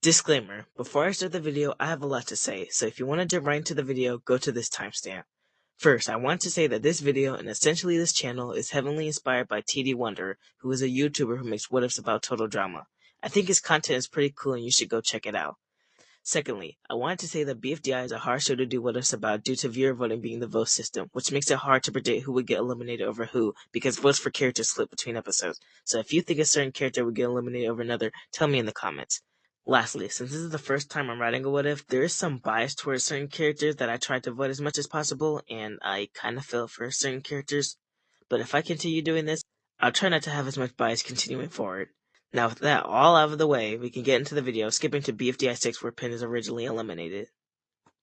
Disclaimer, before I start the video, I have a lot to say, so if you want to jump right into the video, go to this timestamp. First, I want to say that this video, and essentially this channel, is heavily inspired by TD Wonder, who is a YouTuber who makes what-ifs about total drama. I think his content is pretty cool and you should go check it out. Secondly, I wanted to say that BFDI is a hard show to do what-ifs about due to viewer voting being the vote system, which makes it hard to predict who would get eliminated over who, because votes for characters split between episodes. So if you think a certain character would get eliminated over another, tell me in the comments. Lastly, since this is the first time I'm writing a what-if, there is some bias towards certain characters that I tried to avoid as much as possible, and I kind of fell for certain characters. But if I continue doing this, I'll try not to have as much bias continuing forward. Now with that all out of the way, we can get into the video, skipping to BFDI 6 where Pin is originally eliminated.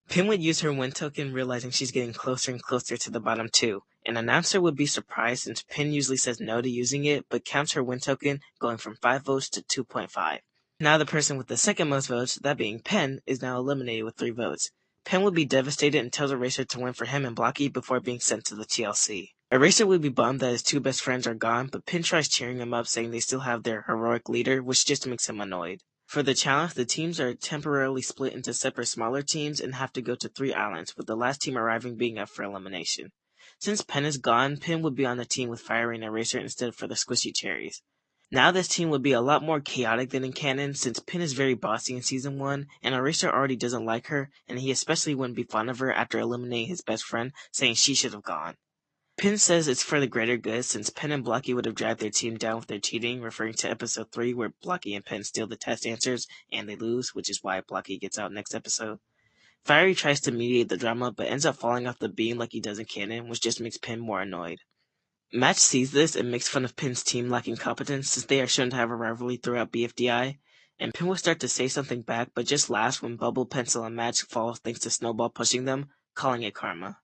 Pin would use her win token, realizing she's getting closer and closer to the bottom 2. An announcer would be surprised since Pin usually says no to using it, but counts her win token, going from 5 votes to 2.5. Now the person with the second most votes, that being Pen, is now eliminated with 3 votes. Pen would be devastated and tells Eraser to win for him and Blocky before being sent to the TLC. Eraser would be bummed that his 2 best friends are gone, but Pen tries cheering him up, saying they still have their heroic leader, which just makes him annoyed. For the challenge, the teams are temporarily split into separate smaller teams and have to go to 3 islands, with the last team arriving being up for elimination. Since Pen is gone, Pen would be on the team with Fiery and Eraser instead for the squishy cherries. Now this team would be a lot more chaotic than in canon, since Pin is very bossy in Season 1, and Eraser already doesn't like her, and he especially wouldn't be fond of her after eliminating his best friend, saying she should have gone. Pin says it's for the greater good, since Pen and Blocky would have dragged their team down with their cheating, referring to episode 3 where Blocky and Pen steal the test answers, and they lose, which is why Blocky gets out next episode. Fiery tries to mediate the drama, but ends up falling off the beam like he does in canon, which just makes Pin more annoyed. Match sees this and makes fun of Pin's team lacking competence since they are shown to have a rivalry throughout BFDI, and Pin will start to say something back but just laughs when Bubble, Pencil, and Match fall thanks to Snowball pushing them, calling it karma.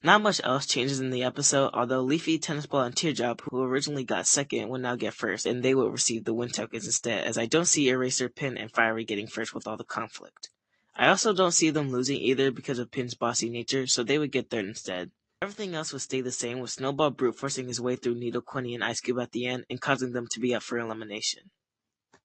Not much else changes in the episode, although Leafy, Tennis Ball, and Teardrop, who originally got second, will now get first, and they will receive the win tokens instead, as I don't see Eraser, Pin, and Fiery getting first with all the conflict. I also don't see them losing either because of Pin's bossy nature, so they would get third instead. Everything else would stay the same, with Snowball brute forcing his way through Needle, Coiny, and Ice Cube at the end, and causing them to be up for elimination.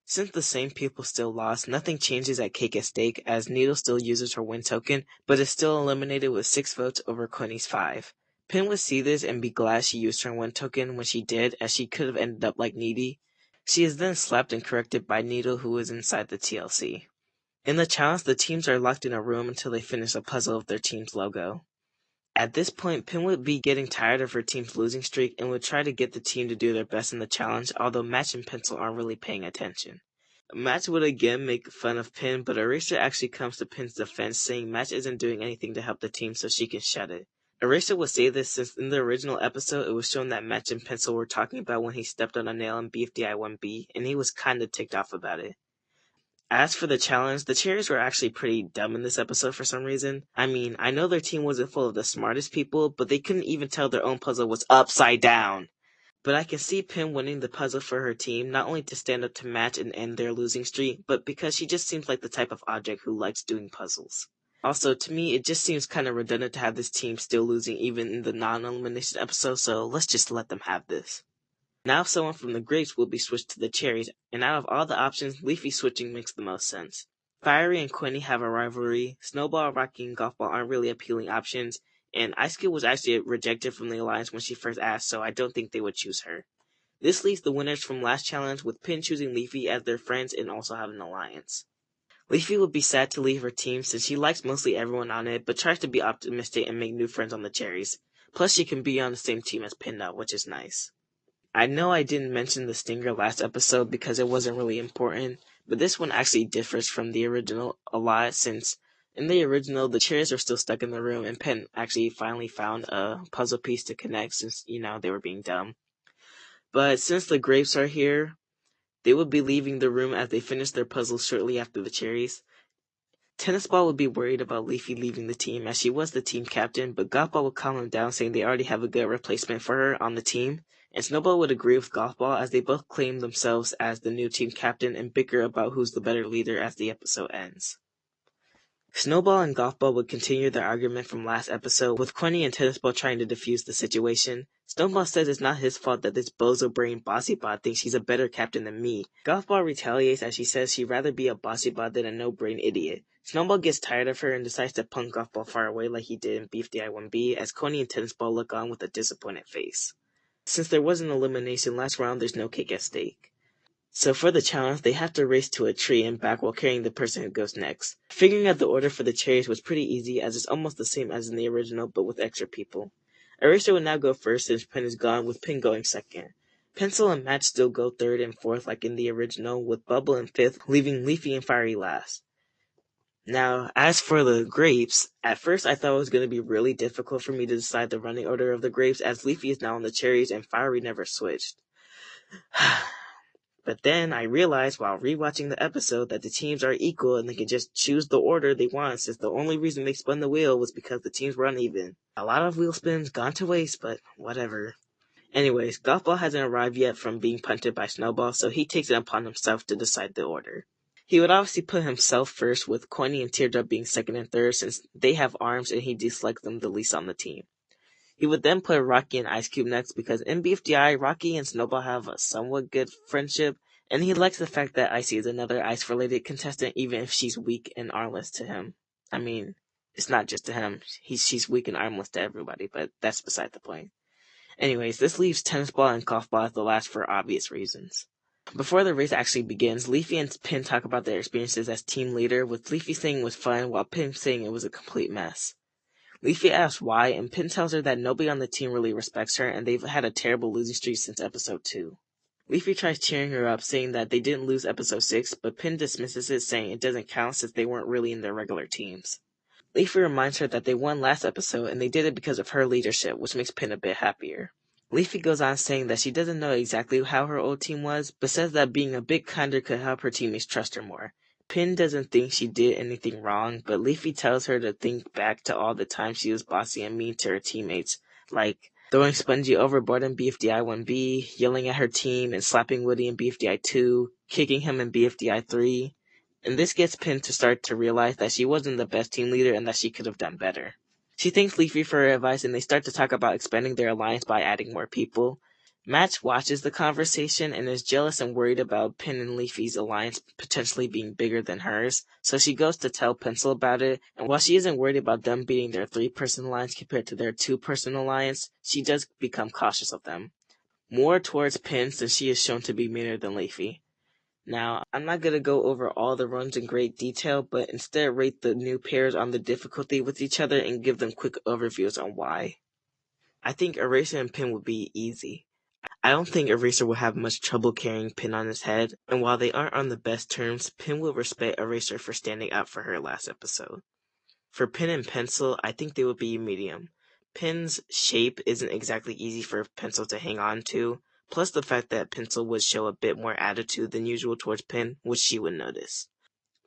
Since the same people still lost, nothing changes at Cake at Stake, as Needle still uses her win token, but is still eliminated with 6 votes over Coiny's 5. Pin would see this and be glad she used her win token when she did, as she could have ended up like Needy. She is then slapped and corrected by Needle, who is inside the TLC. In the challenge, the teams are locked in a room until they finish a puzzle of their team's logo. At this point, Pin would be getting tired of her team's losing streak and would try to get the team to do their best in the challenge, although Match and Pencil aren't really paying attention. Match would again make fun of Pin, but Eraser actually comes to Pin's defense, saying Match isn't doing anything to help the team so she can shut it. Eraser would say this since in the original episode it was shown that Match and Pencil were talking about when he stepped on a nail in BFDI 1B, and he was kinda ticked off about it. As for the challenge, the cherries were actually pretty dumb in this episode for some reason. I mean, I know their team wasn't full of the smartest people, but they couldn't even tell their own puzzle was upside down. But I can see Pim winning the puzzle for her team, not only to stand up to Match and end their losing streak, but because she just seems like the type of object who likes doing puzzles. Also, to me, it just seems kind of redundant to have this team still losing even in the non-elimination episode, so let's just let them have this. Now someone from the grapes will be switched to the cherries, and out of all the options, Leafy switching makes the most sense. Fiery and Coiny have a rivalry, Snowball, Rocky, and Golf Ball aren't really appealing options, and Ice Cube was actually rejected from the alliance when she first asked, so I don't think they would choose her. This leaves the winners from last challenge, with Pin choosing Leafy as their friends and also having an alliance. Leafy would be sad to leave her team since she likes mostly everyone on it, but tries to be optimistic and make new friends on the cherries. Plus she can be on the same team as Pin now, which is nice. I know I didn't mention the stinger last episode because it wasn't really important, but this one actually differs from the original a lot since in the original the cherries were still stuck in the room and Pen actually finally found a puzzle piece to connect since, they were being dumb. But since the grapes are here, they would be leaving the room as they finish their puzzles shortly after the cherries. Tennis Ball would be worried about Leafy leaving the team as she was the team captain, but Golf Ball would calm him down saying they already have a good replacement for her on the team. And Snowball would agree with Golf Ball as they both claim themselves as the new team captain and bicker about who's the better leader as the episode ends. Snowball and Golfball would continue their argument from last episode, with Coiny and Tennisball trying to defuse the situation. Snowball says it's not his fault that this bozo brain bossybot thinks he's a better captain than me. Golfball retaliates as she says she'd rather be a bossybot than a no-brain idiot. Snowball gets tired of her and decides to punt Golfball far away like he did in BFDI 1B, as Coiny and Tennisball look on with a disappointed face. Since there was an elimination last round, there's no cake at stake. So for the challenge, they have to race to a tree and back while carrying the person who goes next. Figuring out the order for the cherries was pretty easy, as it's almost the same as in the original, but with extra people. Eraser would now go first since Pin is gone, with Pin going second. Pencil and Match still go third and fourth like in the original, with Bubble in fifth, leaving Leafy and Fiery last. Now, as for the grapes, at first I thought it was going to be really difficult for me to decide the running order of the grapes, as Leafy is now on the cherries and Fiery never switched. But then I realized while rewatching the episode that the teams are equal and they can just choose the order they want, since the only reason they spun the wheel was because the teams were uneven. A lot of wheel spins gone to waste, but whatever. Anyways, Golfball hasn't arrived yet from being punted by Snowball, so he takes it upon himself to decide the order. He would obviously put himself first, with Coiny and Teardrop being second and third, since they have arms and he dislikes them the least on the team. He would then put Rocky and Ice Cube next because in BFDI, Rocky and Snowball have a somewhat good friendship, and he likes the fact that Icy is another ice-related contestant even if she's weak and armless to him. I mean, it's not just to him. She's weak and armless to everybody, but that's beside the point. Anyways, this leaves Tennisball and Golfball at the last for obvious reasons. Before the race actually begins, Leafy and Pin talk about their experiences as team leader, with Leafy saying it was fun while Pin saying it was a complete mess. Leafy asks why, and Pin tells her that nobody on the team really respects her, and they've had a terrible losing streak since episode 2. Leafy tries cheering her up, saying that they didn't lose episode 6, but Pin dismisses it, saying it doesn't count since they weren't really in their regular teams. Leafy reminds her that they won last episode, and they did it because of her leadership, which makes Pin a bit happier. Leafy goes on saying that she doesn't know exactly how her old team was, but says that being a bit kinder could help her teammates trust her more. Pin doesn't think she did anything wrong, but Leafy tells her to think back to all the times she was bossy and mean to her teammates, like throwing Spongy overboard in BFDI 1B, yelling at her team and slapping Woody in BFDI 2, kicking him in BFDI 3. And this gets Pin to start to realize that she wasn't the best team leader and that she could have done better. She thanks Leafy for her advice, and they start to talk about expanding their alliance by adding more people. Match watches the conversation and is jealous and worried about Pin and Leafy's alliance potentially being bigger than hers, so she goes to tell Pencil about it, and while she isn't worried about them beating their 3-person alliance compared to their 2-person alliance, she does become cautious of them. More towards Pin, since she is shown to be meaner than Leafy. Now, I'm not going to go over all the runs in great detail, but instead rate the new pairs on the difficulty with each other and give them quick overviews on why. I think Eraser and Pin would be easy. I don't think Eraser will have much trouble carrying Pin on his head, and while they aren't on the best terms, Pin will respect Eraser for standing up for her last episode. For Pin and Pencil, I think they would be medium. Pin's shape isn't exactly easy for Pencil to hang on to, plus the fact that Pencil would show a bit more attitude than usual towards Pin, which she would notice.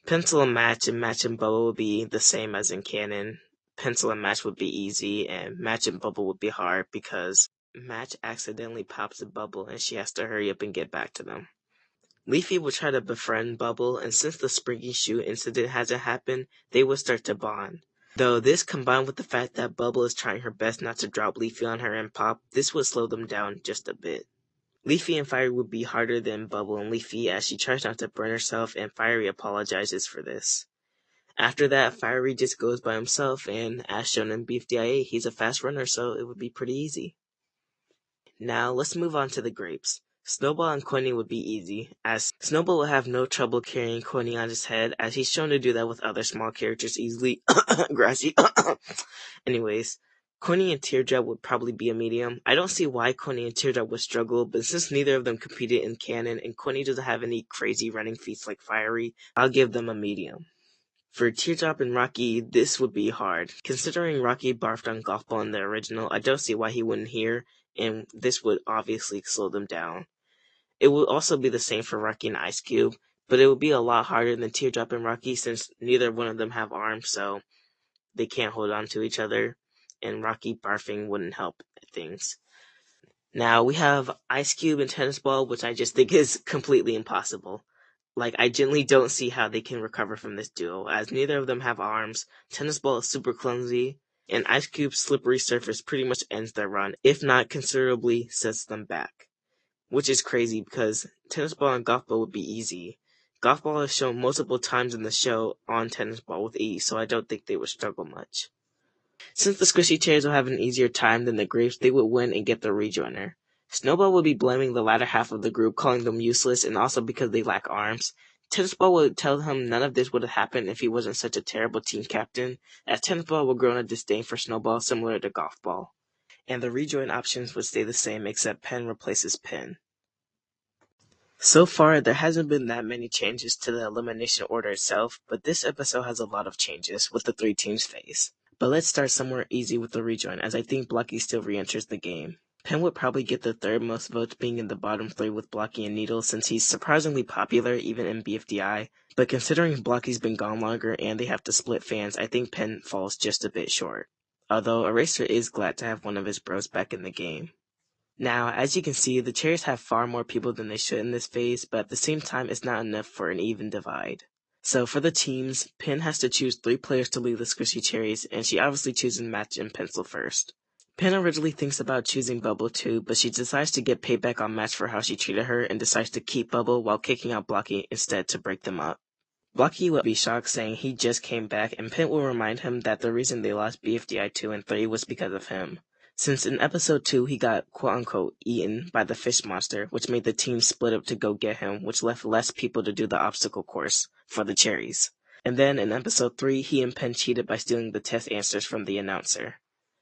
Pencil and Match and Bubble would be the same as in canon. Pencil and Match would be easy, and Match and Bubble would be hard because Match accidentally pops a bubble and she has to hurry up and get back to them. Leafy would try to befriend Bubble, and since the springy shoe incident hasn't happened, they would start to bond. Though this, combined with the fact that Bubble is trying her best not to drop Leafy on her and pop, this would slow them down just a bit. Leafy and Fiery would be harder than Bubble and Leafy, as she tries not to burn herself, and Fiery apologizes for this. After that, Fiery just goes by himself, and as shown in BFDI, he's a fast runner, so it would be pretty easy. Now, let's move on to the grapes. Snowball and Coiny would be easy, as Snowball will have no trouble carrying Coiny on his head, as he's shown to do that with other small characters easily. Grassy. Anyways, Coiny and Teardrop would probably be a medium. I don't see why Coiny and Teardrop would struggle, but since neither of them competed in canon, and Coiny doesn't have any crazy running feats like Fiery, I'll give them a medium. For Teardrop and Rocky, this would be hard. Considering Rocky barfed on Golfball in the original, I don't see why he wouldn't here, and this would obviously slow them down. It would also be the same for Rocky and Ice Cube, but it would be a lot harder than Teardrop and Rocky since neither one of them have arms, so they can't hold on to each other, and Rocky barfing wouldn't help things. Now, we have Ice Cube and Tennis Ball, which I just think is completely impossible. Like, I genuinely don't see how they can recover from this duo, as neither of them have arms, Tennis Ball is super clumsy, and Ice Cube's slippery surface pretty much ends their run, if not considerably sets them back. Which is crazy because Tennis Ball and Golf Ball would be easy. Golf Ball is shown multiple times in the show on Tennis Ball with ease, so I don't think they would struggle much. Since the Squishy Cherries will have an easier time than the Grapes, they would win and get the rejoiner. Snowball would be blaming the latter half of the group, calling them useless, and also because they lack arms. Tennis Ball would tell him none of this would have happened if he wasn't such a terrible team captain, as Tennis Ball would grow in a disdain for Snowball similar to Golf Ball. And the rejoin options would stay the same except Pen replaces Pin. So far, there hasn't been that many changes to the elimination order itself, but this episode has a lot of changes with the 3 teams phase. But let's start somewhere easy with the rejoin, as I think Blocky still re-enters the game. Pen would probably get the 3rd most votes, being in the bottom 3 with Blocky and Needle, since he's surprisingly popular even in BFDI, but considering Blocky's been gone longer and they have to split fans, I think Pen falls just a bit short. Although Eraser is glad to have one of his bros back in the game. Now, as you can see, the Cherries have far more people than they should in this phase, but at the same time, it's not enough for an even divide. So for the teams, Pin has to choose 3 players to lead the Squishy Cherries, and she obviously chooses Match and Pencil first. Pin originally thinks about choosing Bubble too, but she decides to get payback on Match for how she treated her and decides to keep Bubble while kicking out Blocky instead to break them up. Blocky would be shocked, saying he just came back, and Pin will remind him that the reason they lost BFDI 2 and 3 was because of him. Since in episode 2 he got quote-unquote eaten by the fish monster, which made the team split up to go get him, which left less people to do the obstacle course for the Cherries. And then in episode 3 he and Pen cheated by stealing the test answers from the announcer.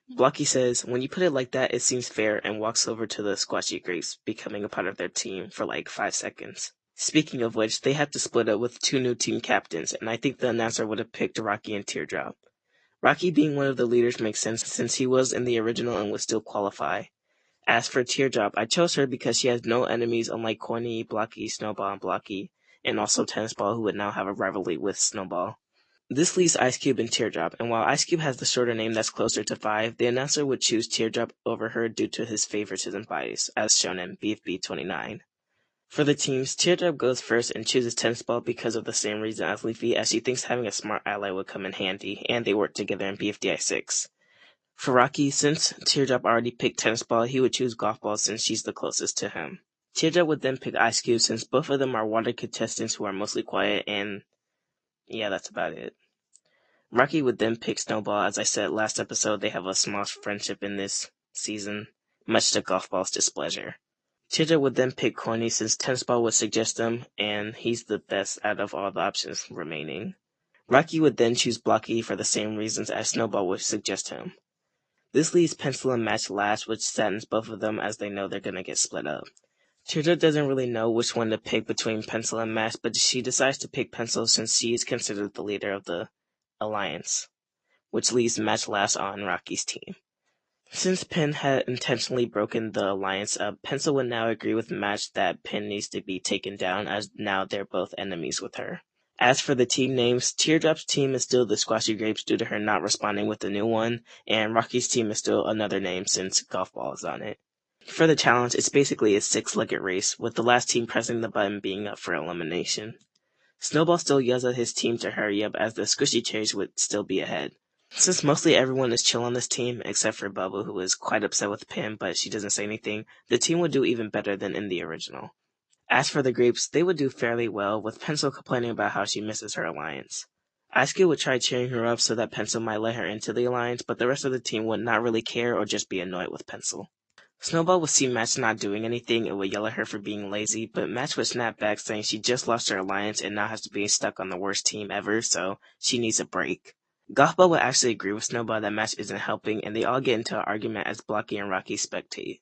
Blocky says, "When you put it like that, it seems fair," and walks over to the Squashy Grapes, becoming a part of their team for like 5 seconds. Speaking of which, they had to split up with 2 new team captains, and I think the announcer would have picked Rocky and Teardrop. Rocky being one of the leaders makes sense since he was in the original and would still qualify. As for Teardrop, I chose her because she has no enemies unlike Coiny, Blocky, Snowball, and Blocky, and also Tennis Ball, who would now have a rivalry with Snowball. This leaves Ice Cube and Teardrop, and while Ice Cube has the shorter name that's closer to 5, the announcer would choose Teardrop over her due to his favoritism bias, as shown in BFB 29. For the teams, Teardrop goes first and chooses Tennis Ball because of the same reason as Leafy, as she thinks having a smart ally would come in handy, and they work together in BFDI 6. For Rocky, since Teardrop already picked Tennis Ball, he would choose Golf Ball since she's the closest to him. Teardrop would then pick Ice Cube since both of them are water contestants who are mostly quiet, and yeah, that's about it. Rocky would then pick Snowball. As I said last episode, they have a small friendship in this season, much to Golf Ball's displeasure. Teardrop would then pick Coiny since Tennis Ball would suggest him, and he's the best out of all the options remaining. Rocky would then choose Blocky for the same reasons as Snowball would suggest him. This leaves Pencil and Match last, which saddens both of them as they know they're going to get split up. Teardrop doesn't really know which one to pick between Pencil and Match, but she decides to pick Pencil since she is considered the leader of the alliance, which leaves Match last on Rocky's team. Since Pen had intentionally broken the alliance up, Pencil would now agree with Match that Pen needs to be taken down, as now they're both enemies with her. As for the team names, Teardrop's team is still the Squashy Grapes due to her not responding with the new one, and Rocky's team is still another name since Golf Ball is on it. For the challenge, it's basically a 6-legged race, with the last team pressing the button being up for elimination. Snowball still yells at his team to hurry up, as the Squishy Cherries would still be ahead. Since mostly everyone is chill on this team, except for Bubble, who is quite upset with Pim, but she doesn't say anything, the team would do even better than in the original. As for the Grapes, they would do fairly well, with Pencil complaining about how she misses her alliance. Ice Cube would try cheering her up so that Pencil might let her into the alliance, but the rest of the team would not really care or just be annoyed with Pencil. Snowball would see Match not doing anything and would yell at her for being lazy, but Match would snap back saying she just lost her alliance and now has to be stuck on the worst team ever, so she needs a break. Golf Ball would actually agree with Snowball that Match isn't helping, and they all get into an argument as Blocky and Rocky spectate.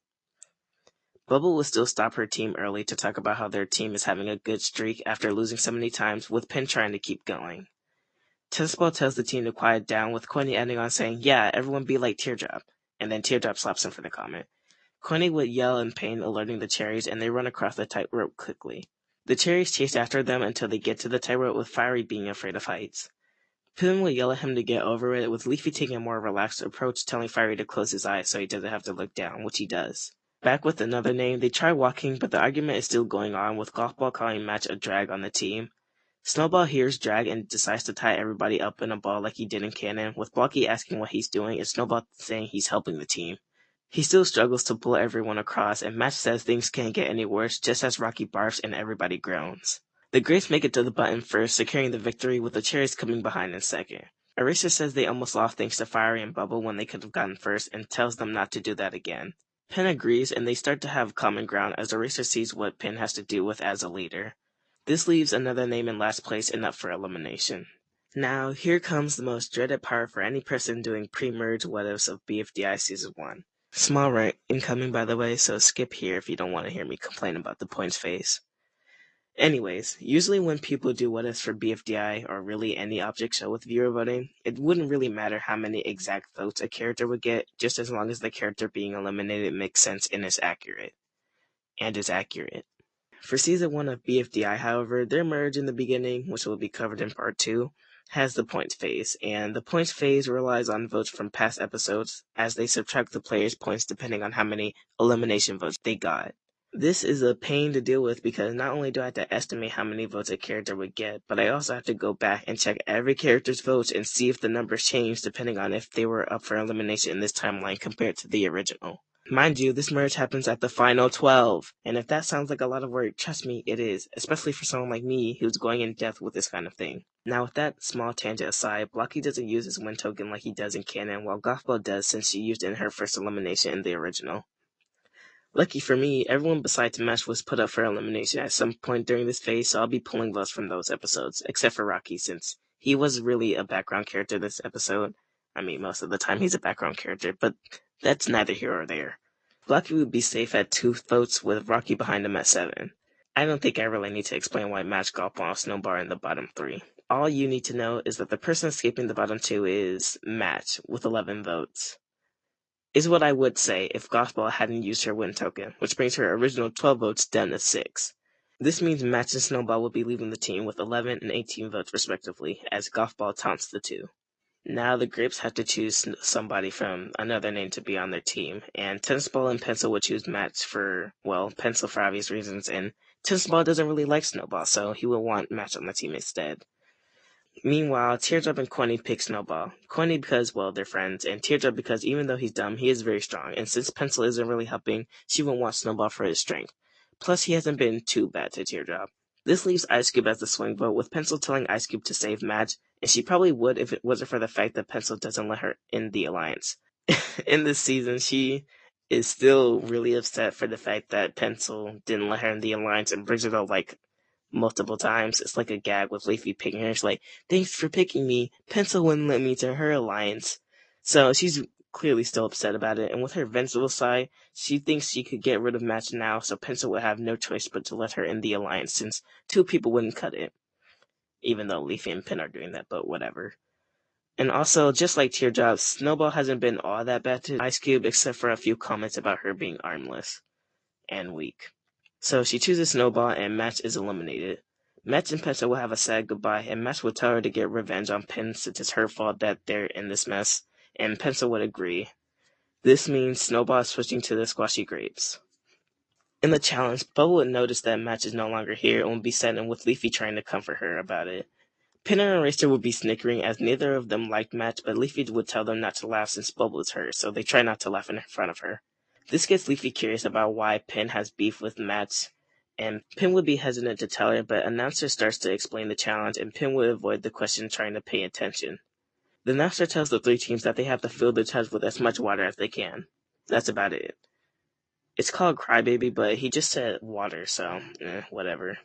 Bubble would still stop her team early to talk about how their team is having a good streak after losing so many times, with Pen trying to keep going. Tennis Ball tells the team to quiet down, with Coiny ending on saying, "Yeah, everyone be like Teardrop," and then Teardrop slaps him for the comment. Coiny would yell in pain, alerting the Cherries, and they run across the tightrope quickly. The Cherries chase after them until they get to the tightrope, with Fiery being afraid of heights. Pim would yell at him to get over it, with Leafy taking a more relaxed approach, telling Fiery to close his eyes so he doesn't have to look down, which he does. Back with another name, they try walking, but the argument is still going on, with Golf Ball calling Match a drag on the team. Snowball hears drag and decides to tie everybody up in a ball like he did in Canon, with Blocky asking what he's doing and Snowball saying he's helping the team. He still struggles to pull everyone across, and Match says things can't get any worse, just as Rocky barfs and everybody groans. The Grapes make it to the button first, securing the victory, with the Cherries coming behind in second. Eraser says they almost lost thanks to Fiery and Bubble when they could have gotten first, and tells them not to do that again. Pin agrees, and they start to have common ground as Eraser sees what Pin has to deal with as a leader. This leaves another name in last place and up for elimination. Now, here comes the most dreaded part for any person doing pre-merge what-ifs of BFDI Season 1. Small rant incoming, by the way, so skip here if you don't want to hear me complain about the points phase. Anyways, usually when people do what-ifs for BFDI, or really any object show with viewer voting, it wouldn't really matter how many exact votes a character would get, just as long as the character being eliminated makes sense and is accurate. For Season 1 of BFDI, however, their merge in the beginning, which will be covered in Part 2, has the points phase, and the points phase relies on votes from past episodes, as they subtract the players' points depending on how many elimination votes they got. This is a pain to deal with because not only do I have to estimate how many votes a character would get, but I also have to go back and check every character's votes and see if the numbers change depending on if they were up for elimination in this timeline compared to the original. Mind you, this merge happens at the final 12, and if that sounds like a lot of work, trust me, it is, especially for someone like me who's going in depth with this kind of thing. Now with that small tangent aside, Blocky doesn't use his win token like he does in canon, while Gothball does since she used it in her first elimination in the original. Lucky for me, everyone besides Mesh was put up for elimination at some point during this phase, so I'll be pulling votes from those episodes, except for Rocky, since he was really a background character this episode. I mean, most of the time he's a background character, but that's neither here or there. Blocky would be safe at 2 votes with Rocky behind him at 7. I don't think I really need to explain why Match, Golf Ball, and Snowball are in the bottom 3. All you need to know is that the person escaping the bottom 2 is Match, with 11 votes. Is what I would say if Golf Ball hadn't used her win token, which brings her original 12 votes down to 6. This means Match and Snowball will be leaving the team with 11 and 18 votes respectively, as Golf Ball taunts the 2. Now the Grapes have to choose somebody from another name to be on their team, and Tennis Ball and Pencil would choose Match for, well, Pencil for obvious reasons, and Tennis Ball doesn't really like Snowball, so he will want Match on the team instead. Meanwhile, Teardrop and Coiny pick Snowball. Coiny because, well, they're friends, and Teardrop because even though he's dumb, he is very strong, and since Pencil isn't really helping, she won't want Snowball for his strength. Plus, he hasn't been too bad to Teardrop. This leaves Ice Cube as the swing vote, with Pencil telling Ice Cube to save Match, and she probably would if it wasn't for the fact that Pencil doesn't let her in the alliance. In this season, she is still really upset for the fact that Pencil didn't let her in the alliance and brings it up like multiple times. It's like a gag with Leafy picking her. She's like, thanks for picking me. Pencil wouldn't let me to her alliance. So she's clearly still upset about it, and with her vengeful side, she thinks she could get rid of Match now, so Pencil would have no choice but to let her in the alliance, since 2 people wouldn't cut it. Even though Leafy and Pin are doing that, but whatever. And also, just like Teardrop, Snowball hasn't been all that bad to Ice Cube, except for a few comments about her being armless and weak. So she chooses Snowball, and Match is eliminated. Match and Pencil will have a sad goodbye, and Match will tell her to get revenge on Pin since it's her fault that they're in this mess, and Pencil would agree. This means Snowball is switching to the Squashy Grapes. In the challenge, Bubble would notice that Match is no longer here and would be saddened with Leafy trying to comfort her about it. Pin and Eraser would be snickering as neither of them liked Match, but Leafy would tell them not to laugh since Bubble is hurt, so they try not to laugh in front of her. This gets Leafy curious about why Pin has beef with Match, and Pin would be hesitant to tell her, but announcer starts to explain the challenge, and Pin would avoid the question trying to pay attention. The announcer tells the 3 teams that they have to fill their tubs with as much water as they can. That's about it. It's called Crybaby, but he just said water, so, whatever.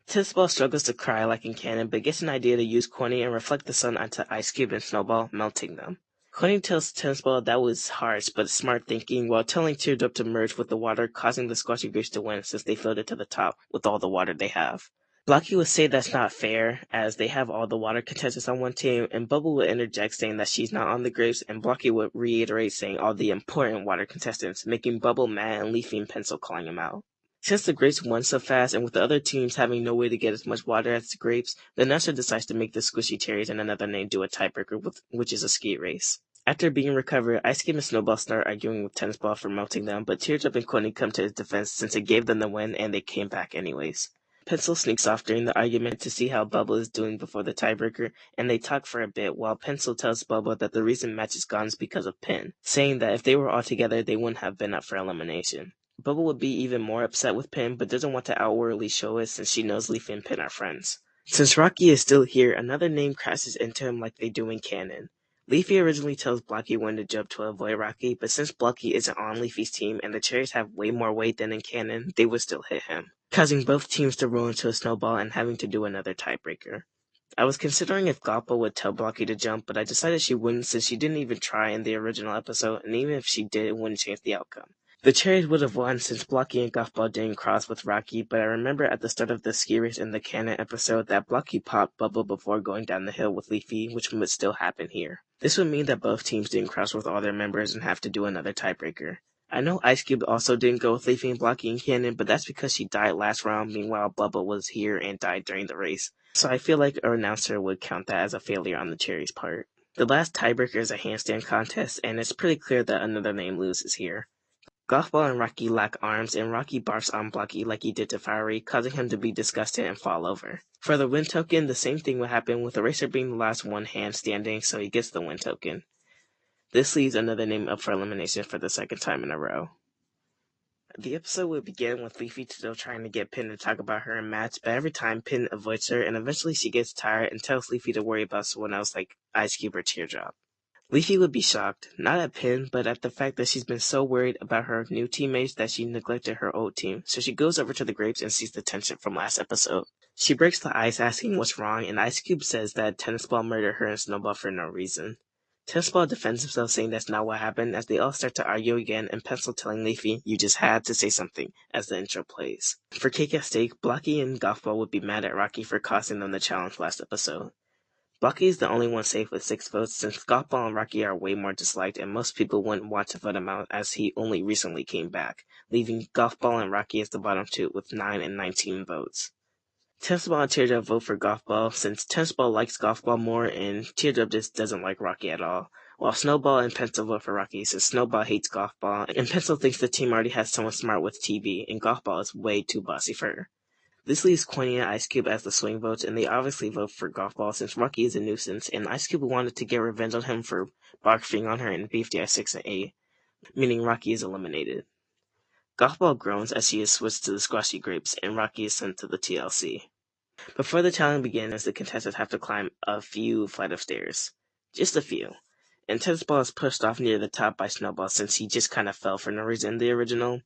Tennisball struggles to cry like in canon, but gets an idea to use Coiny and reflect the sun onto Ice Cube and Snowball, melting them. Coiny tells Tennisball that was harsh but smart thinking, while telling Teardrop to merge with the water, causing the Squashy Grapes to win since they filled it to the top with all the water they have. Blocky would say that's not fair, as they have all the water contestants on one team, and Bubble would interject saying that she's not on the Grapes, and Blocky would reiterate saying all the important water contestants, making Bubble mad and Leafy and Pencil calling him out. Since the Grapes won so fast, and with the other teams having no way to get as much water as the Grapes, the announcer decides to make the Squishy Cherries and another name do a tiebreaker, which is a ski race. After being recovered, Ice Cube and Snowball start arguing with Tennis Ball for melting them, but Teardrop and Coiny come to his defense since it gave them the win and they came back anyways. Pencil sneaks off during the argument to see how Bubble is doing before the tiebreaker, and they talk for a bit while Pencil tells Bubble that the reason match is gone is because of Pin, saying that if they were all together they wouldn't have been up for elimination. Bubble would be even more upset with Pin, but doesn't want to outwardly show it since she knows Leafy and Pin are friends. Since Rocky is still here, another name crashes into him like they do in canon. Leafy originally tells Blocky when to jump to avoid Rocky, but since Blocky isn't on Leafy's team and the cherries have way more weight than in canon, they would still hit him, causing both teams to roll into a snowball and having to do another tiebreaker. I was considering if Goppa would tell Blocky to jump, but I decided she wouldn't since she didn't even try in the original episode, and even if she did, it wouldn't change the outcome. The cherries would have won since Blocky and Gothball didn't cross with Rocky, but I remember at the start of the ski race in the canon episode that Blocky popped Bubble before going down the hill with Leafy, which would still happen here. This would mean that both teams didn't cross with all their members and have to do another tiebreaker. I know Ice Cube also didn't go with Leafy and Blocky in canon, but that's because she died last round, meanwhile Bubble was here and died during the race. So I feel like our announcer would count that as a failure on the cherries' part. The last tiebreaker is a handstand contest, and it's pretty clear that another name loses here. Gothball and Rocky lock arms, and Rocky barfs on Blocky like he did to Fiery, causing him to be disgusted and fall over. For the win token, the same thing would happen with the racer being the last one hand standing, so he gets the win token. This leaves another name up for elimination for the second time in a row. The episode would begin with Leafy still trying to get Pin to talk about her in match, but every time Pin avoids her, and eventually she gets tired and tells Leafy to worry about someone else like Ice Cube or Teardrop. Leafy would be shocked, not at Pin, but at the fact that she's been so worried about her new teammates that she neglected her old team, so she goes over to the grapes and sees the tension from last episode. She breaks the ice asking what's wrong, and Ice Cube says that Tennis Ball murdered her and Snowball for no reason. Tennis Ball defends himself saying that's not what happened as they all start to argue again and Pencil telling Leafy, "You just had to say something," as the intro plays. For cake at stake, Blocky and Gothball would be mad at Rocky for costing them the challenge last episode. Blocky is the only one safe with 6 votes since Gothball and Rocky are way more disliked and most people wouldn't want to vote him out as he only recently came back, leaving Gothball and Rocky as the bottom 2 with 9 and 19 votes. Tennis Ball and Teardrop vote for Gothball since Tennis Ball likes Gothball more and Teardrop just doesn't like Rocky at all, while Snowball and Pencil vote for Rocky since Snowball hates Gothball and Pencil thinks the team already has someone smart with TV and Gothball is way too bossy for her. This leaves Coiny and Ice Cube as the swing votes, and they obviously vote for Gothball since Rocky is a nuisance, and Ice Cube wanted to get revenge on him for barfing on her in BFDI 6 and 8, meaning Rocky is eliminated. Gothball groans as she is switched to the squashy grapes, and Rocky is sent to the TLC. Before the challenge begins, the contestants have to climb a few flight of stairs. Just a few. And Tennis Ball is pushed off near the top by Snowball since he just kind of fell for no reason in the original.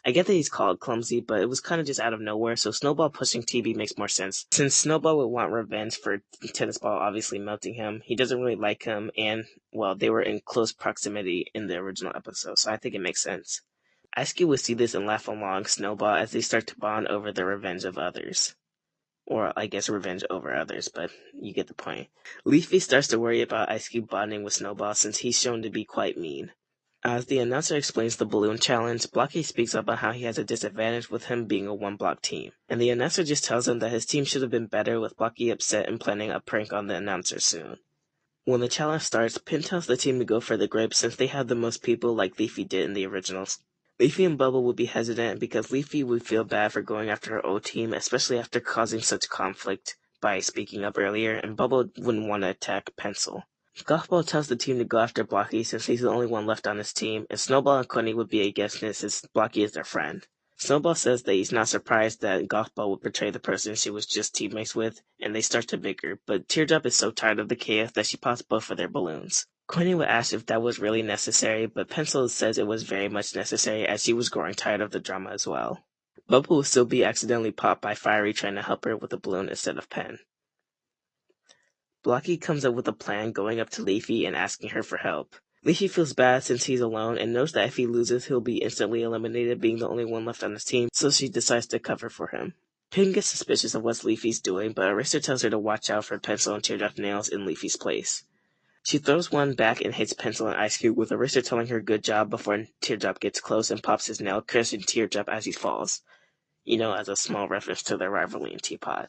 I get that he's called clumsy, but it was kind of just out of nowhere, so Snowball pushing TV makes more sense. Since Snowball would want revenge for Tennis Ball obviously melting him, he doesn't really like him, and, well, they were in close proximity in the original episode, so I think it makes sense. Ice Cube would see this and laugh along Snowball as they start to bond over the revenge of others. Or, I guess, revenge over others, but you get the point. Leafy starts to worry about Ice Cube bonding with Snowball since he's shown to be quite mean. As the announcer explains the balloon challenge, Blocky speaks up on how he has a disadvantage with him being a one-block team, and the announcer just tells him that his team should have been better with Blocky upset and planning a prank on the announcer soon. When the challenge starts, Pin tells the team to go for the grapes since they have the most people like Leafy did in the originals. Leafy and Bubble would be hesitant because Leafy would feel bad for going after her old team, especially after causing such conflict by speaking up earlier, and Bubble wouldn't want to attack Pencil. Gothball tells the team to go after Blocky since he's the only one left on his team, and Snowball and Coiny would be against it since Blocky is their friend. Snowball says that he's not surprised that Gothball would betray the person she was just teammates with, and they start to bicker, but Teardrop is so tired of the chaos that she pops both of their balloons. Coiny would ask if that was really necessary, but Pencil says it was very much necessary as she was growing tired of the drama as well. Bubble will still be accidentally popped by Fiery trying to help her with a balloon instead of Pen. Blocky comes up with a plan going up to Leafy and asking her for help. Leafy feels bad since he's alone and knows that if he loses he'll be instantly eliminated being the only one left on his team, so she decides to cover for him. Pin gets suspicious of what Leafy's doing, but Eraser tells her to watch out for Pencil and Teardrop nails in Leafy's place. She throws one back and hits Pencil and Ice Cube with Eraser telling her good job before Teardrop gets close and pops his nail, crushing Teardrop as he falls. As a small reference to their rivalry in Teapot.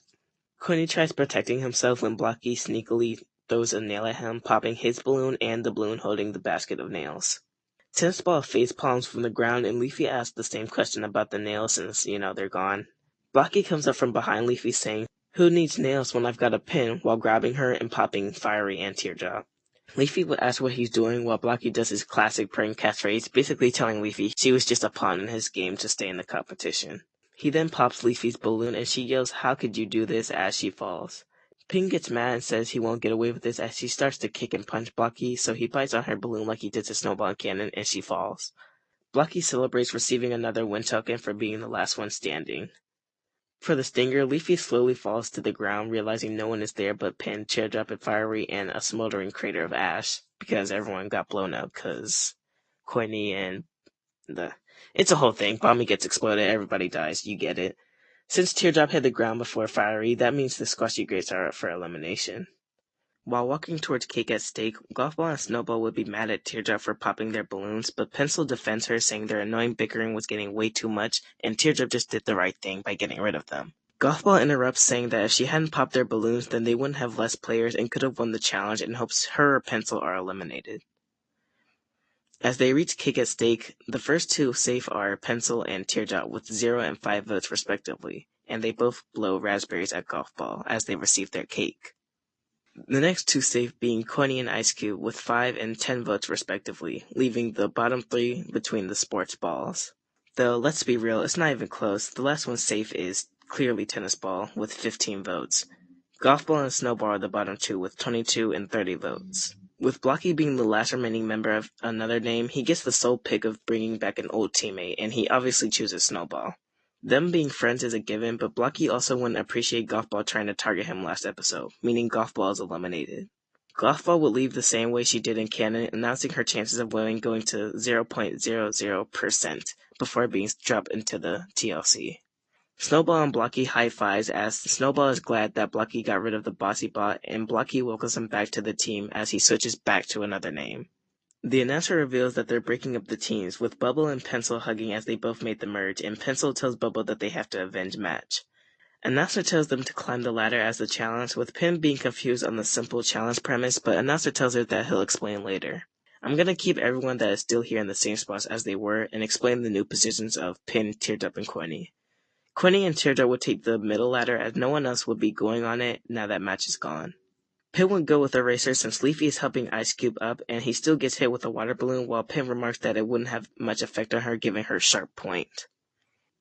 Coiny tries protecting himself when Blocky sneakily throws a nail at him, popping his balloon and the balloon holding the basket of nails. Tennis Ball face palms from the ground, and Leafy asks the same question about the nails since, they're gone. Blocky comes up from behind Leafy saying, "Who needs nails when I've got a pin?" while grabbing her and popping Fiery and Teardrop. Leafy would ask what he's doing while Blocky does his classic prank catchphrase, basically telling Leafy she was just a pawn in his game to stay in the competition. He then pops Leafy's balloon and she yells, "How could you do this?" as she falls. Pin gets mad and says he won't get away with this as she starts to kick and punch Blocky, so he bites on her balloon like he did to Snowball and Cannon, and she falls. Blocky celebrates receiving another win token for being the last one standing. For the stinger, Leafy slowly falls to the ground, realizing no one is there but Pin, Teardrop, and Fiery, and a smoldering crater of ash, because everyone got blown up, because Coiny and it's a whole thing. Bomby gets exploded, everybody dies, you get it. Since Teardrop hit the ground before Fiery, that means the Squashy Greats are up for elimination. While walking towards Cake at Stake, Golf Ball and Snowball would be mad at Teardrop for popping their balloons, but Pencil defends her, saying their annoying bickering was getting way too much, and Teardrop just did the right thing by getting rid of them. Golf Ball interrupts, saying that if she hadn't popped their balloons, then they wouldn't have less players and could have won the challenge, and hopes her or Pencil are eliminated. As they reach Cake at Stake, the first two safe are Pencil and Teardrop with 0 and 5 votes respectively, and they both blow raspberries at Golf Ball as they receive their cake. The next two safe being Coiny and Ice Cube with 5 and 10 votes respectively, leaving the bottom three between the sports balls. Though, let's be real, it's not even close. The last one safe is clearly Tennis Ball with 15 votes. Golf Ball and Snowball are the bottom two with 22 and 30 votes. With Blocky being the last remaining member of another name, he gets the sole pick of bringing back an old teammate, and he obviously chooses Snowball. Them being friends is a given, but Blocky also wouldn't appreciate Golf Ball trying to target him last episode, meaning Golf Ball is eliminated. Golf Ball would leave the same way she did in Canon, announcing her chances of winning going to 0.00% before being dropped into the TLC. Snowball and Blocky high fives as Snowball is glad that Blocky got rid of the bossy bot, and Blocky welcomes him back to the team as he switches back to another name. The announcer reveals that they're breaking up the teams, with Bubble and Pencil hugging as they both made the merge, and Pencil tells Bubble that they have to avenge Match. Announcer tells them to climb the ladder as the challenge, with Pin being confused on the simple challenge premise, but Announcer tells her that he'll explain later. I'm gonna keep everyone that is still here in the same spots as they were, and explain the new positions of Pin, Teardrop, and Coiny. Coiny and Teardrop would take the middle ladder as no one else would be going on it now that Match is gone. Pin would go with Eraser since Leafy is helping Ice Cube up, and he still gets hit with a water balloon, while Pin remarks that it wouldn't have much effect on her, giving her sharp point.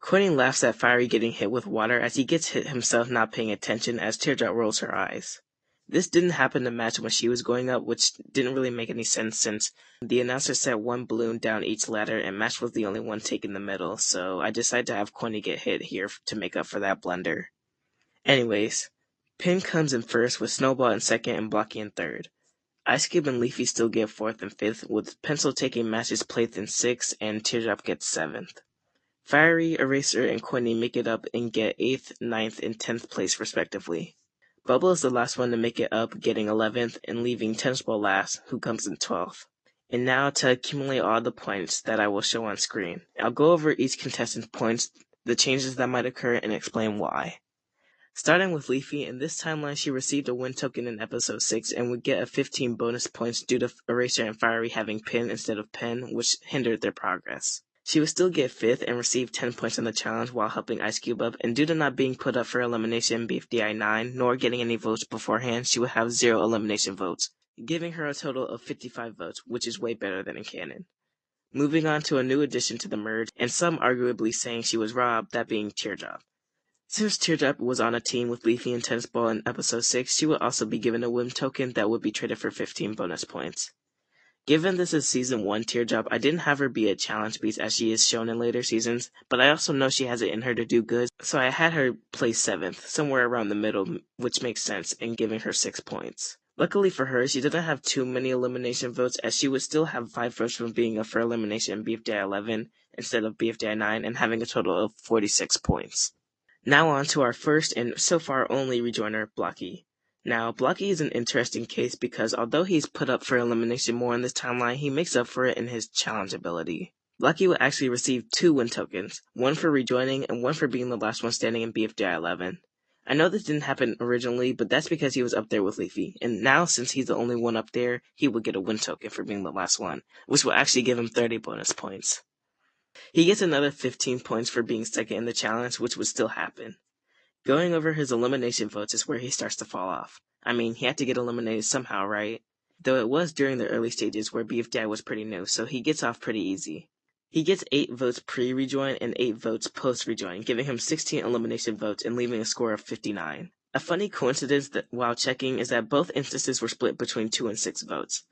Coiny laughs at Fiery getting hit with water as he gets hit himself not paying attention as Teardrop rolls her eyes. This didn't happen to Match when she was going up, which didn't really make any sense since the announcer set one balloon down each ladder and Match was the only one taking the middle, so I decided to have Coiny get hit here to make up for that blunder. Anyways, Pin comes in first with Snowball in second and Blocky in third. Ice Cube and Leafy still get fourth and fifth, with Pencil taking Match's place in sixth and Teardrop gets seventh. Fiery, Eraser, and Coiny make it up and get 8th, 9th, and 10th place respectively. Bubble is the last one to make it up, getting 11th, and leaving Tennis Ball last, who comes in 12th. And now to accumulate all the points that I will show on screen. I'll go over each contestant's points, the changes that might occur, and explain why. Starting with Leafy, in this timeline she received a win token in episode 6 and would get a 15 bonus points due to Eraser and Fiery having Pin instead of Pen, which hindered their progress. She would still get 5th and receive 10 points in the challenge while helping Ice Cube up, and due to not being put up for elimination in BFDI 9, nor getting any votes beforehand, she would have 0 elimination votes, giving her a total of 55 votes, which is way better than in canon. Moving on to a new addition to the merge, and some arguably saying she was robbed, that being Teardrop. Since Teardrop was on a team with Leafy and Tennis Ball in episode 6, she would also be given a win token that would be traded for 15 bonus points. Given this is season 1 Teardrop, I didn't have her be a challenge beast as she is shown in later seasons, but I also know she has it in her to do good, so I had her place 7th, somewhere around the middle, which makes sense, in giving her 6 points. Luckily for her, she didn't have too many elimination votes as she would still have 5 votes from being up for elimination in BFDI 11 instead of BFDI 9 and having a total of 46 points. Now on to our first and so far only rejoiner, Blocky. Now, Blocky is an interesting case because although he's put up for elimination more in this timeline, he makes up for it in his challenge ability. Blocky will actually receive 2 win tokens, one for rejoining and one for being the last one standing in BFDI 11. I know this didn't happen originally, but that's because he was up there with Leafy, and now since he's the only one up there, he would get a win token for being the last one, which will actually give him 30 bonus points. He gets another 15 points for being second in the challenge, which would still happen. Going over his elimination votes is where he starts to fall off. I mean, he had to get eliminated somehow, right? Though it was during the early stages where BFDI was pretty new, so he gets off pretty easy. He gets 8 votes pre-rejoin and 8 votes post-rejoin, giving him 16 elimination votes and leaving a score of 59. A funny coincidence that while checking is that both instances were split between 2 and 6 votes.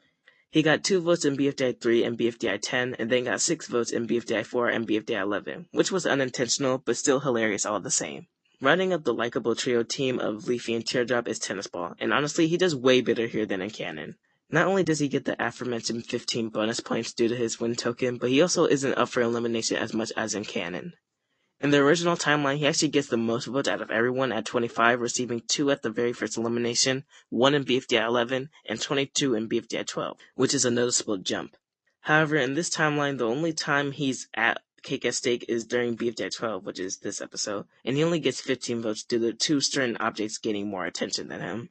He got 2 votes in BFDI 3 and BFDI 10, and then got 6 votes in BFDI 4 and BFDI 11, which was unintentional, but still hilarious all the same. Rounding up the likable trio team of Leafy and Teardrop is Tennis Ball, and honestly, he does way better here than in canon. Not only does he get the aforementioned 15 bonus points due to his win token, but he also isn't up for elimination as much as in canon. In the original timeline, he actually gets the most votes out of everyone at 25, receiving 2 at the very first elimination, 1 in BFDI 11, and 22 in BFDI 12, which is a noticeable jump. However, in this timeline, the only time he's at Cake at Stake is during BFDI 12, which is this episode, and he only gets 15 votes due to 2 certain objects gaining more attention than him.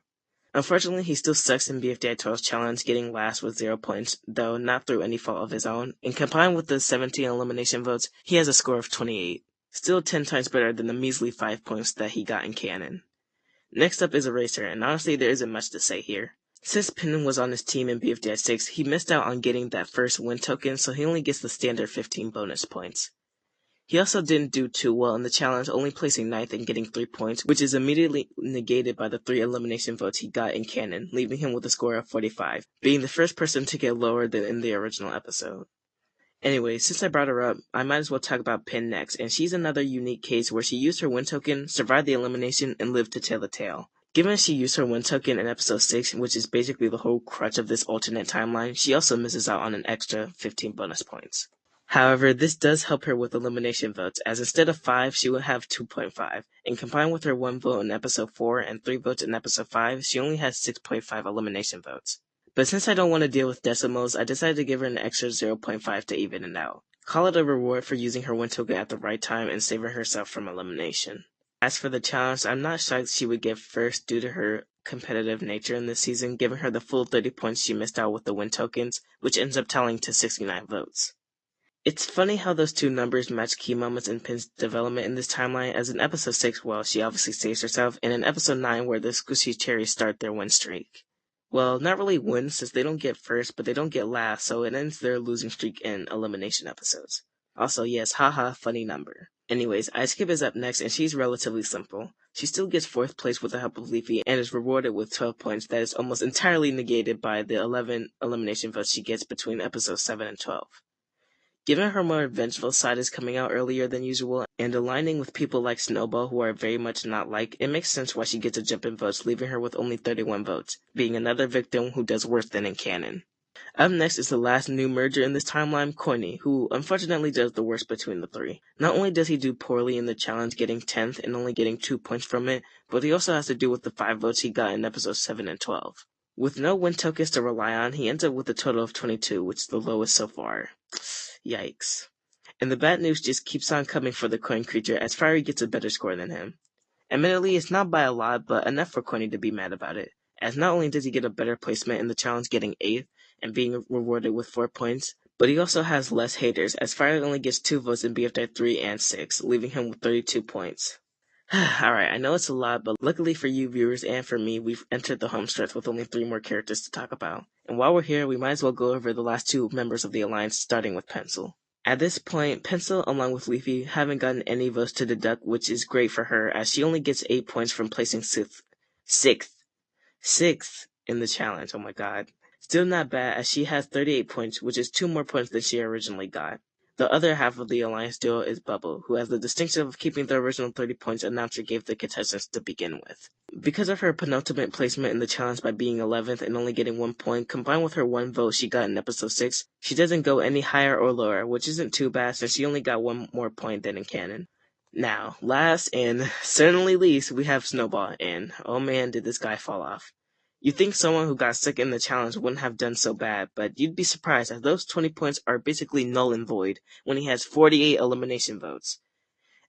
Unfortunately, he still sucks in BFDI 12's challenge, getting last with 0 points, though not through any fault of his own, and combined with the 17 elimination votes, he has a score of 28. Still 10 times better than the measly 5 points that he got in canon. Next up is Eraser, and honestly there isn't much to say here. Since Pinnan was on his team in BFDI 6, he missed out on getting that first win token, so he only gets the standard 15 bonus points. He also didn't do too well in the challenge, only placing 9th and getting 3 points, which is immediately negated by the 3 elimination votes he got in canon, leaving him with a score of 45, being the first person to get lower than in the original episode. Anyway, since I brought her up, I might as well talk about Pin next, and she's another unique case where she used her win token, survived the elimination, and lived to tell the tale. Given she used her win token in episode 6, which is basically the whole crutch of this alternate timeline, she also misses out on an extra 15 bonus points. However, this does help her with elimination votes, as instead of 5, she will have 2.5, and combined with her 1 vote in episode 4 and 3 votes in episode 5, she only has 6.5 elimination votes. But since I don't want to deal with decimals, I decided to give her an extra 0.5 to even it out. Call it a reward for using her win token at the right time and saving herself from elimination. As for the challenge, I'm not shocked she would get first due to her competitive nature in this season, giving her the full 30 points she missed out with the win tokens, which ends up tallying to 69 votes. It's funny how those two numbers match key moments in Pin's development in this timeline, as in episode 6, well, she obviously saves herself, and in episode 9, where the Squishy Cherries start their win streak. Well, not really win, since they don't get first, but they don't get last, so it ends their losing streak in elimination episodes. Also, yes, haha, funny number. Anyways, Ice Cube is up next, and she's relatively simple. She still gets 4th place with the help of Leafy, and is rewarded with 12 points that is almost entirely negated by the 11 elimination votes she gets between episodes 7 and 12. Given her more vengeful side is coming out earlier than usual, and aligning with people like Snowball who are very much not like, it makes sense why she gets a jump in votes, leaving her with only 31 votes, being another victim who does worse than in canon. Up next is the last new merger in this timeline, Coiny, who unfortunately does the worst between the 3. Not only does he do poorly in the challenge, getting 10th and only getting 2 points from it, but he also has to do with the 5 votes he got in episodes 7 and 12. With no win tokens to rely on, he ends up with a total of 22, which is the lowest so far. Yikes. And the bad news just keeps on coming for the coin creature, as Fiery gets a better score than him. Admittedly, it's not by a lot, but enough for Coiny to be mad about it, as not only does he get a better placement in the challenge, getting 8th and being rewarded with 4 points, but he also has less haters, as Fiery only gets 2 votes in BFDI 3 and 6, leaving him with 32 points. Alright, I know it's a lot, but luckily for you viewers and for me, we've entered the home stretch with only 3 more characters to talk about. And while we're here, we might as well go over the last 2 members of the Alliance, starting with Pencil. At this point, Pencil, along with Leafy, haven't gotten any votes to deduct, which is great for her, as she only gets 8 points from placing 6th in the challenge, oh my god. Still not bad, as she has 38 points, which is 2 more points than she originally got. The other half of the Alliance duo is Bubble, who has the distinction of keeping the original 30 points announcer gave the contestants to begin with. Because of her penultimate placement in the challenge by being 11th and only getting 1 point, combined with her 1 vote she got in episode 6, she doesn't go any higher or lower, which isn't too bad since she only got 1 more point than in canon. Now, last and certainly least, we have Snowball, and oh man did this guy fall off. You'd think someone who got sick in the challenge wouldn't have done so bad, but you'd be surprised as those 20 points are basically null and void when he has 48 elimination votes.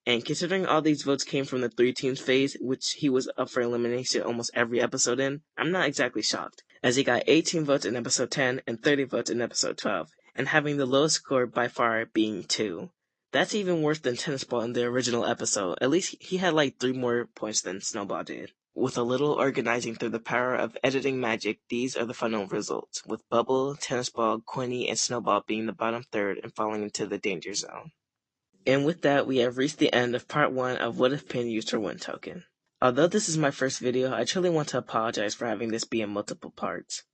And considering all these votes came from the 3 teams phase, which he was up for elimination almost every episode in, I'm not exactly shocked, as he got 18 votes in episode 10 and 30 votes in episode 12, and having the lowest score by far being 2. That's even worse than Tennis Ball in the original episode. At least he had like 3 more points than Snowball did. With a little organizing through the power of editing magic, these are the final results, with Bubble, Tennis Ball, Coiny, and Snowball being the bottom third and falling into the danger zone. And with that, we have reached the end of part 1 of What If Pin Used Her Win Token. Although this is my first video, I truly want to apologize for having this be in multiple parts.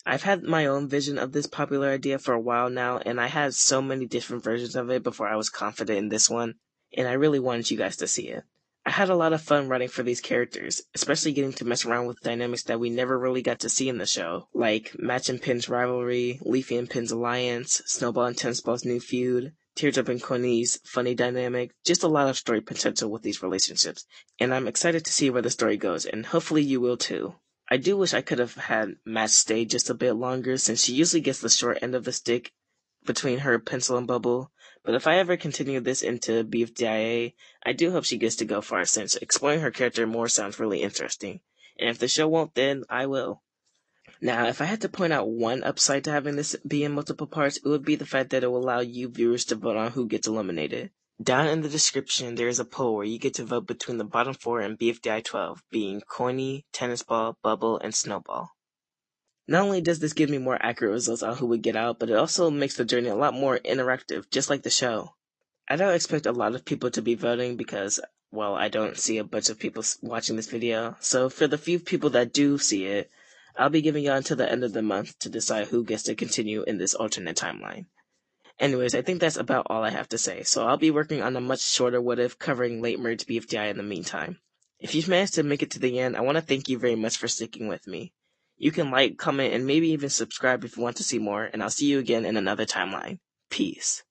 I've had my own vision of this popular idea for a while now, and I had so many different versions of it before I was confident in this one, and I really wanted you guys to see it. I had a lot of fun writing for these characters, especially getting to mess around with dynamics that we never really got to see in the show, like Match and Pin's rivalry, Leafy and Pin's alliance, Snowball and Tennis Ball's new feud, Teardrop and Coiny's funny dynamic, just a lot of story potential with these relationships, and I'm excited to see where the story goes, and hopefully you will too. I do wish I could have had Match stay just a bit longer, since she usually gets the short end of the stick between her Pencil and Bubble, but if I ever continue this into BFDI, I do hope she gets to go far, since exploring her character more sounds really interesting, and if the show won't, then I will. Now, if I had to point out one upside to having this be in multiple parts, it would be the fact that it will allow you viewers to vote on who gets eliminated. Down in the description, there is a poll where you get to vote between the bottom 4 in BFDI 12, being Coiny, Tennis Ball, Bubble, and Snowball. Not only does this give me more accurate results on who would get out, but it also makes the journey a lot more interactive, just like the show. I don't expect a lot of people to be voting because, well, I don't see a bunch of people watching this video, so for the few people that do see it, I'll be giving y'all until the end of the month to decide who gets to continue in this alternate timeline. Anyways, I think that's about all I have to say, so I'll be working on a much shorter what if covering late merge BFDI in the meantime. If you've managed to make it to the end, I want to thank you very much for sticking with me. You can like, comment, and maybe even subscribe if you want to see more, and I'll see you again in another timeline. Peace.